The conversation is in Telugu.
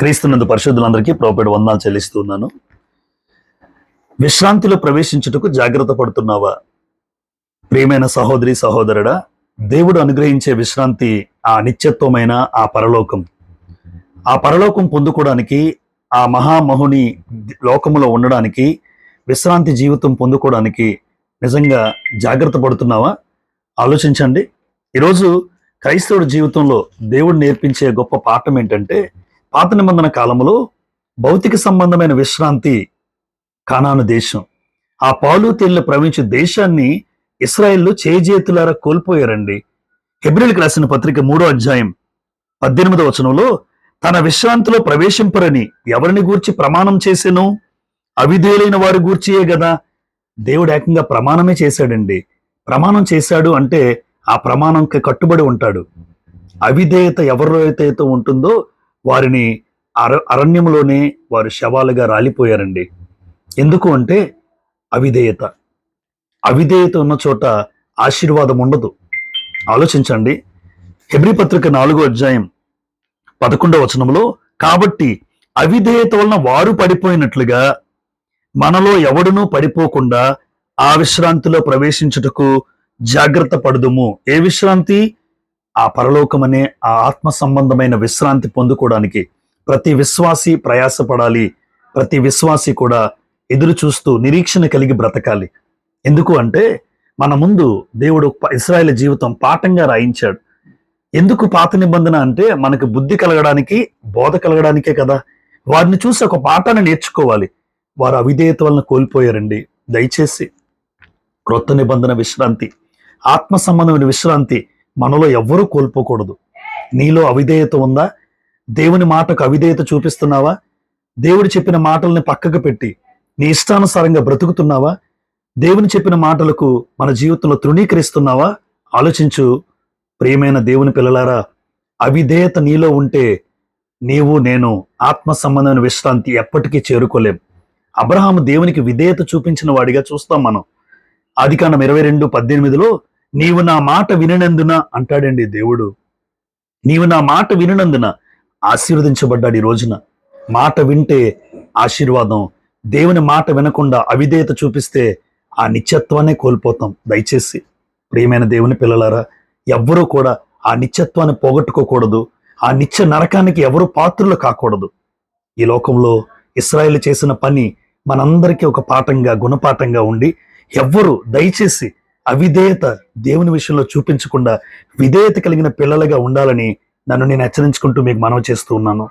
క్రీస్తునందు పరిశుద్ధులందరికీ ప్రభుపేట వందనాలు చెల్లిస్తున్నాను. విశ్రాంతిలో ప్రవేశించుటకు జాగ్రత్త పడుతున్నావా? ప్రియమైన సహోదరి సహోదరుడా, దేవుడు అనుగ్రహించే విశ్రాంతి ఆ నిత్యత్వమైన ఆ పరలోకం పొందుకోవడానికి, ఆ మహామహుని లోకములో ఉండడానికి, విశ్రాంతి జీవితం పొందుకోవడానికి నిజంగా జాగ్రత్త పడుతున్నావా? ఆలోచించండి. ఈరోజు క్రైస్తవుడి జీవితంలో దేవుడు నేర్పించే గొప్ప పాఠం ఏంటంటే, పాత నిబంధన కాలంలో భౌతిక సంబంధమైన విశ్రాంతి కానాను దేశం. ఆ పాలు తేళ్లు ప్రవహించే దేశాన్ని ఇశ్రాయేలు చేజేతులారా కోల్పోయారండి. హెబ్రీయులకు రాసిన పత్రిక 3వ అధ్యాయం 18వ వచనంలో, తన విశ్రాంతిలో ప్రవేశింపరని ఎవరిని గూర్చి ప్రమాణం చేసెను? అవిధేయులైన వారి గూర్చియే గదా. దేవుడు ఏకంగా ప్రమాణమే చేశాడండి. ప్రమాణం చేశాడు అంటే ఆ ప్రమాణంకి కట్టుబడి ఉంటాడు. అవిధేయత ఎవరిలో అయితే ఉంటుందో వారిని అరణ్యంలోనే వారు శవాలుగా రాలిపోయారండి. ఎందుకు అంటే అవిధేయత ఉన్న చోట ఆశీర్వాదం ఉండదు. ఆలోచించండి. హెబ్రీ పత్రిక 4వ అధ్యాయం 11వ వచనంలో, కాబట్టి అవిధేయత వలన వారు పడిపోయినట్లుగా మనలో ఎవడునూ పడిపోకుండా ఆ విశ్రాంతిలో ప్రవేశించుటకు జాగ్రత్త పడుదుము. ఏ విశ్రాంతి? ఆ పరలోకమనే ఆ ఆత్మ సంబంధమైన విశ్రాంతి పొందుకోవడానికి ప్రతి విశ్వాసి ప్రయాసపడాలి. ప్రతి విశ్వాసి కూడా ఎదురు చూస్తూ నిరీక్షణ కలిగి బ్రతకాలి. ఎందుకు అంటే మన ముందు దేవుడు ఇశ్రాయేలు జీవితం పాఠంగా రాయించాడు. ఎందుకు పాత నిబంధన అంటే మనకు బుద్ధి కలగడానికి, బోధ కలగడానికే కదా. వారిని చూసి ఒక పాఠాన్ని నేర్చుకోవాలి. వారు అవిధేయత వలన కోల్పోయారండి. దయచేసి క్రొత్త నిబంధన విశ్రాంతి, ఆత్మ సంబంధమైన విశ్రాంతి మనలో ఎవ్వరూ కోల్పోకూడదు. నీలో అవిధేయత ఉందా? దేవుని మాటకు అవిధేయత చూపిస్తున్నావా? దేవుడు చెప్పిన మాటల్ని పక్కకు పెట్టి నీ ఇష్టానుసారంగా బ్రతుకుతున్నావా? దేవుని చెప్పిన మాటలకు మన జీవితంలో తృణీకరిస్తున్నావా? ఆలోచించు. ప్రియమైన దేవుని పిల్లలారా, అవిధేయత నీలో ఉంటే నీవు నేను ఆత్మ సంబంధమైన విశ్రాంతి ఎప్పటికీ చేరుకోలేం. అబ్రహాము దేవునికి విధేయత చూపించిన వాడిగా చూస్తాం మనం. ఆదికాండం 22:18లో, నీవు నా మాట వినినందున అంటాడండి దేవుడు. నీవు నా మాట వినినందున ఆశీర్వదించబడ్డాడు. ఈ రోజున మాట వింటే ఆశీర్వాదం. దేవుని మాట వినకుండా అవిధేయత చూపిస్తే ఆ నిత్యత్వాన్ని కోల్పోతాం. దయచేసి ప్రియమైన దేవుని పిల్లలారా, ఎవ్వరూ కూడా ఆ నిత్యత్వాన్ని పోగొట్టుకోకూడదు. ఆ నిత్య నరకానికి ఎవరు పాత్రులు కాకూడదు. ఈ లోకంలో ఇశ్రాయేలు చేసిన పని మనందరికీ ఒక పాఠంగా, గుణపాఠంగా ఉండి, ఎవ్వరూ దయచేసి అవిధేయత దేవుని విషయంలో చూపించకుండా విధేయత కలిగిన పిల్లలుగా ఉండాలని నన్ను నేను హెచ్చరించుకుంటూ మీకు మనవి చేస్తూ ఉన్నాను.